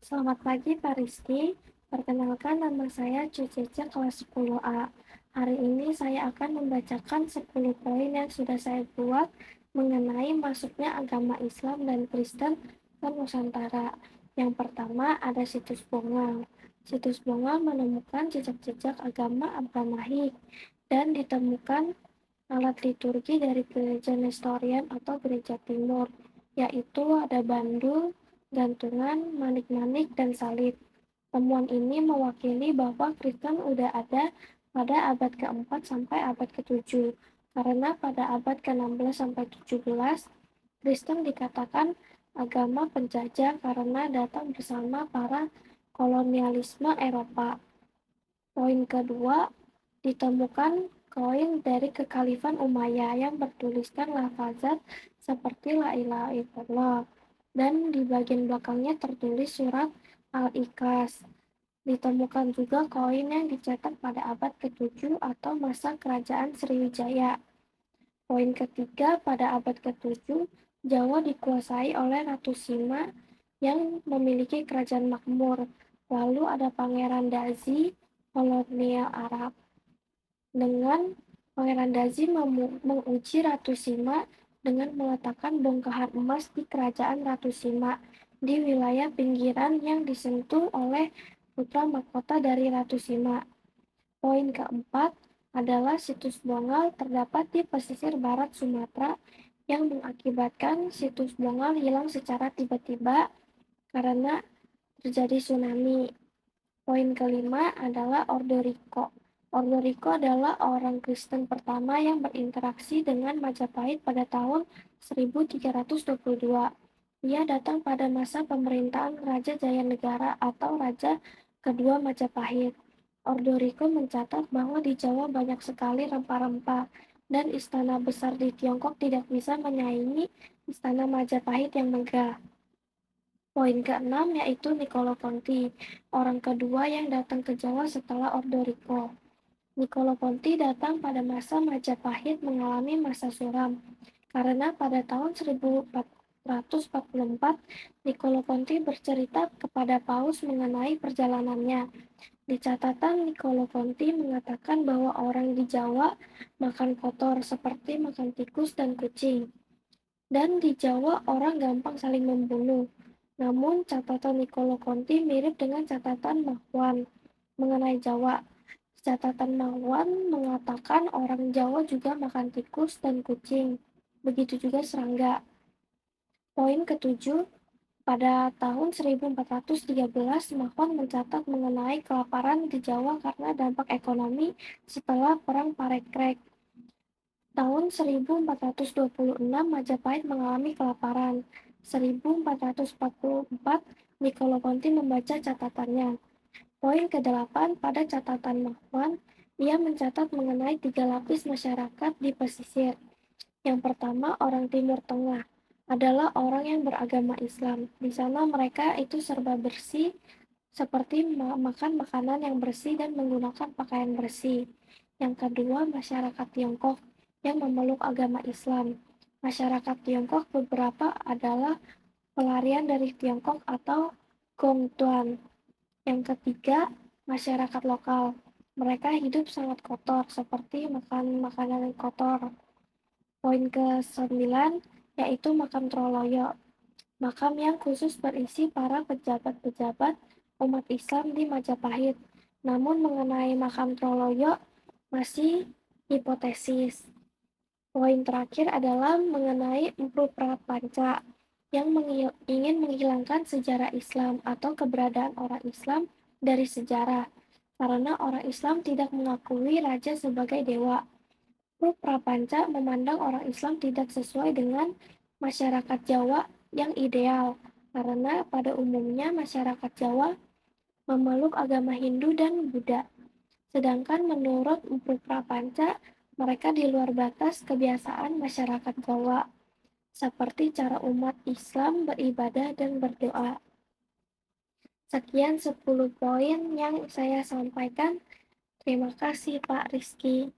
Selamat pagi Pak Rizky, perkenalkan nama saya Cucece kelas 10A. Hari ini saya akan membacakan 10 poin yang sudah saya buat mengenai masuknya agama Islam dan Kristen ke Nusantara. Yang pertama ada situs Bongal. Situs Bongal menemukan jejak-jejak agama Abrahmaik dan ditemukan alat liturgi dari gereja Nestorian atau gereja Timur, yaitu ada bandul, gantungan, manik-manik, dan salib. Temuan ini mewakili bahwa Kristen udah ada pada abad ke-4 sampai abad ke-7, karena pada abad ke-16 sampai 17, Kristen dikatakan agama penjajah karena datang bersama para kolonialisme Eropa. Poin kedua, ditemukan koin dari Kekhalifan Umayyah yang bertuliskan lafazat seperti La ilaha illallah, dan di bagian belakangnya tertulis surat Al-Ikhlas. Ditemukan juga koin yang dicetak pada abad ke-7 atau masa kerajaan Sriwijaya. Poin ketiga, pada abad ke-7, Jawa dikuasai oleh Ratu Sima yang memiliki kerajaan makmur. Lalu ada Pangeran Dazi, kolonial Arab. Dengan Pangeran Dazi menguji Ratu Sima dengan meletakkan bongkahan emas di kerajaan Ratu Sima di wilayah pinggiran yang disentuh oleh putra mahkota dari Ratu Sima. Poin keempat adalah situs Bongal terdapat di pesisir barat Sumatera yang mengakibatkan situs Bongal hilang secara tiba-tiba karena terjadi tsunami. Poin kelima adalah Ordoriko. Ordoriko adalah orang Kristen pertama yang berinteraksi dengan Majapahit pada tahun 1322. Ia datang pada masa pemerintahan Raja Jayanegara atau Raja kedua Majapahit. Ordoriko mencatat bahwa di Jawa banyak sekali rempah-rempah dan istana besar di Tiongkok tidak bisa menyaingi istana Majapahit yang megah. Poin keenam yaitu Niccolo Conti, orang kedua yang datang ke Jawa setelah Ordoriko. Niccolo Conti datang pada masa Majapahit mengalami masa suram, karena pada tahun 1444 Niccolo Conti bercerita kepada Paus mengenai perjalanannya. Di catatan, Niccolo Conti mengatakan bahwa orang di Jawa makan kotor seperti makan tikus dan kucing. Dan di Jawa orang gampang saling membunuh. Namun catatan Niccolo Conti mirip dengan catatan Mahwan mengenai Jawa. Catatan Mahwan mengatakan orang Jawa juga makan tikus dan kucing. Begitu juga serangga. Poin ketujuh, pada tahun 1413 Mahwan mencatat mengenai kelaparan di Jawa karena dampak ekonomi setelah Perang Parekrek. Tahun 1426 Majapahit mengalami kelaparan. 1444 Niccolo Conti membaca catatannya. Poin ke-8 pada catatan Mahwan, ia mencatat mengenai 3 lapis masyarakat di pesisir. Yang pertama, orang Timur Tengah adalah orang yang beragama Islam. Di sana mereka itu serba bersih, seperti makan makanan yang bersih dan menggunakan pakaian bersih. Yang kedua, masyarakat Tiongkok yang memeluk agama Islam. Masyarakat Tiongkok beberapa adalah pelarian dari Tiongkok atau Gongtuan. Yang ketiga, masyarakat lokal. Mereka hidup sangat kotor, seperti makan makanan kotor. Poin ke-9 yaitu makam Troloyo. Makam yang khusus berisi para pejabat-pejabat umat Islam di Majapahit. Namun mengenai makam Troloyo masih hipotesis. Poin terakhir adalah mengenai Empu Prapanca yang ingin menghilangkan sejarah Islam atau keberadaan orang Islam dari sejarah, karena orang Islam tidak mengakui raja sebagai dewa. Empu Prapanca memandang orang Islam tidak sesuai dengan masyarakat Jawa yang ideal, karena pada umumnya masyarakat Jawa memeluk agama Hindu dan Buddha. Sedangkan menurut Empu Prapanca, mereka di luar batas kebiasaan masyarakat Jawa, seperti cara umat Islam beribadah dan berdoa. Sekian 10 poin yang saya sampaikan. Terima kasih Pak Rizky.